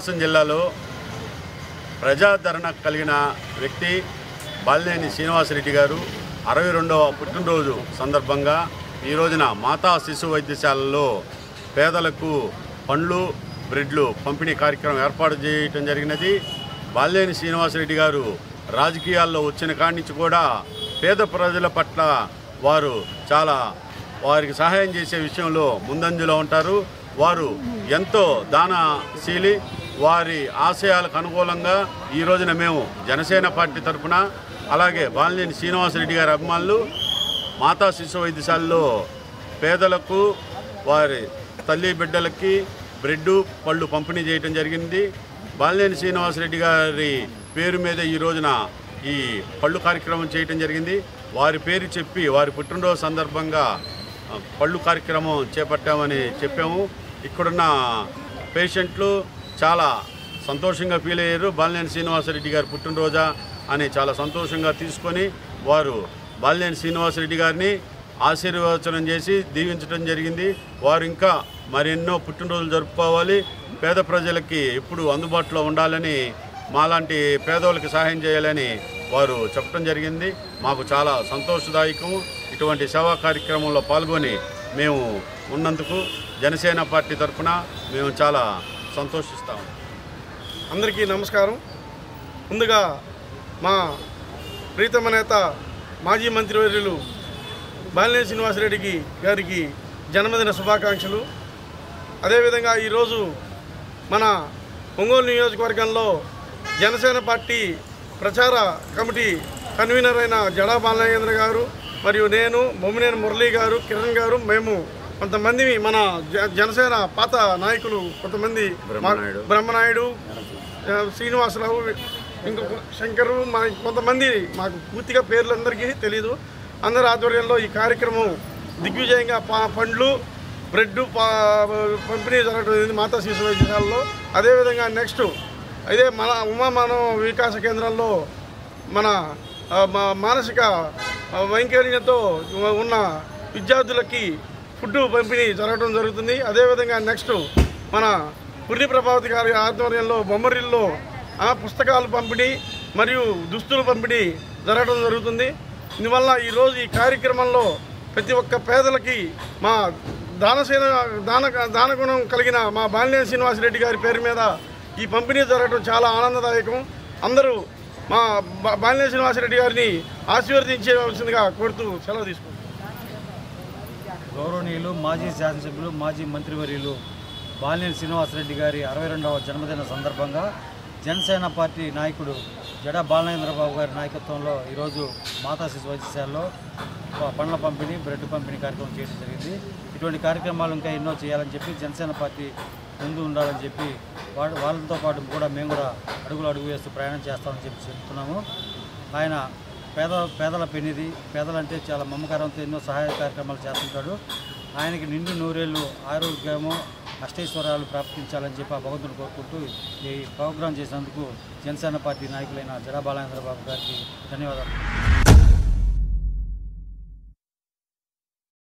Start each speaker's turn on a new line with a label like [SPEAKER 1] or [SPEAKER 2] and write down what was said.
[SPEAKER 1] ప్రకాశం జిల్లాలో ప్రజాదరణ కలిగిన వ్యక్తి బాలినేని శ్రీనివాసరెడ్డి గారు 62వ పుట్టినరోజు సందర్భంగా ఈ రోజున మాతా శిశు వైద్యశాలలో పేదలకు పండ్లు బ్రెడ్లు పంపిణీ కార్యక్రమం ఏర్పాటు చేయడం జరిగినది. బాలినేని శ్రీనివాసరెడ్డి గారు రాజకీయాల్లో వచ్చిన కాడి నుంచి కూడా పేద ప్రజల పట్ల వారు చాలా వారికి సహాయం చేసే విషయంలో ముందంజలో ఉంటారు. వారు ఎంతో దానశీలి. వారి ఆశయాలకు అనుకూలంగా ఈ రోజున మేము జనసేన పార్టీ తరఫున అలాగే బాలినేని శ్రీనివాసరెడ్డి గారి అభిమానులు మాతా శిశు వైద్యశాలలో పేదలకు వారి తల్లి బిడ్డలకి బ్రెడ్డు పళ్ళు పంపిణీ చేయడం జరిగింది. బాలినేని శ్రీనివాసరెడ్డి గారి పేరు మీద ఈ రోజున ఈ పళ్ళు కార్యక్రమం చేయడం జరిగింది. వారి పేరు చెప్పి వారి పుట్టినరోజు సందర్భంగా పళ్ళు కార్యక్రమం చేపట్టామని చెప్పాము. ఇక్కడున్న పేషెంట్లు చాలా సంతోషంగా ఫీల్ అయ్యారు. బాలినేని శ్రీనివాసరెడ్డి గారి పుట్టినరోజా అని చాలా సంతోషంగా తీసుకొని వారు బాలినేని శ్రీనివాసరెడ్డి గారిని ఆశీర్వచనం చేసి దీవించడం జరిగింది. వారు ఇంకా మరెన్నో పుట్టినరోజులు జరుపుకోవాలి, పేద ప్రజలకి ఎప్పుడు అందుబాటులో ఉండాలని, మాలాంటి పేదవాళ్ళకి సహాయం చేయాలని వారు చెప్పడం జరిగింది. మాకు చాలా సంతోషదాయకం. ఇటువంటి సేవా కార్యక్రమంలో పాల్గొని మేము ఉన్నందుకు జనసేన పార్టీ తరఫున మేము చాలా సంతోషిస్తాము.
[SPEAKER 2] అందరికీ నమస్కారం. ముందుగా మా ప్రీతమ నేత మాజీ మంత్రివర్యులు బాలినేని శ్రీనివాసరెడ్డి గారికి జన్మదిన శుభాకాంక్షలు. అదేవిధంగా ఈరోజు మన ఒంగోలు నియోజకవర్గంలో జనసేన పార్టీ ప్రచార కమిటీ కన్వీనర్ అయిన జడా బాలనాగేంద్ర గారు మరియు నేను, బొమ్మినేని మురళీ గారు, కిరణ్ గారు, మేము కొంతమంది మన జనసేన పాత నాయకులు కొంతమంది బ్రహ్మనాయుడు, శ్రీనివాసరావు, ఇంకొక శంకరు, కొంతమంది మాకు పూర్తిగా పేర్లు అందరికీ తెలీదు. అందరి ఆధ్వర్యంలో ఈ కార్యక్రమం దిగ్విజయంగా పండ్లు బ్రెడ్ పంపిణీ జరగడం మాతా శిశు వైద్యశాలలో. అదేవిధంగా నెక్స్ట్ అదే మన ఉమామానవ వికాస కేంద్రంలో మన మానసిక వైకల్యంతో ఉన్న విద్యార్థులకి ఫుడ్ పంపిణీ జరగడం జరుగుతుంది. అదేవిధంగా నెక్స్ట్ మన పుర్రి ప్రభావతి గారి ఆధ్వర్యంలో బొమ్మరిల్లో పుస్తకాలు పంపిణీ మరియు దుస్తులు పంపిణీ జరగడం జరుగుతుంది. ఇందువల్ల ఈరోజు ఈ కార్యక్రమంలో ప్రతి ఒక్క పేదలకి మా దానగుణం కలిగిన మా బాలినేని శ్రీనివాసరెడ్డి గారి పేరు మీద ఈ పంపిణీ జరగడం చాలా ఆనందదాయకం. అందరూ మా బాలినేని శ్రీనివాసరెడ్డి గారిని ఆశీర్వదించవలసిందిగా కోరుతూ సెలవు తీసుకుంటాం.
[SPEAKER 3] గౌరవనీయులు మాజీ శాసనసభ్యులు మాజీ మంత్రివర్యులు బాలినేని శ్రీనివాసరెడ్డి గారి 62వ జన్మదిన సందర్భంగా జనసేన పార్టీ నాయకుడు జడా బాలనాగేంద్రబాబు గారి నాయకత్వంలో ఈరోజు మాతా శిశు వైద్యశాలలో పండ్ల పంపిణీ బ్రెడ్ పంపిణీ కార్యక్రమం చేయడం జరిగింది. ఇటువంటి కార్యక్రమాలు ఇంకా ఎన్నో చేయాలని చెప్పి జనసేన పార్టీ ముందు ఉండాలని చెప్పి వాళ్ళతో పాటు కూడా మేము కూడా అడుగు వేస్తూ ప్రయాణం చేస్తామని చెప్పి చెప్తున్నాము. ఆయన పేదల పెన్నిది, పేదలంటే చాలా మమకారంతో ఎన్నో సహాయ కార్యక్రమాలు చేస్తుంటాడు. ఆయనకి నిండు నూరేళ్ళు ఆరోగ్యము అష్టైశ్వర్యాలు ప్రాప్తించాలని చెప్పి ఆ భగవంతుని కోరుకుంటూ ఈ ప్రోగ్రాం చేసినందుకు జనసేన పార్టీ నాయకులైన జడా బాలనాగేంద్రబాబు గారికి ధన్యవాదాలు.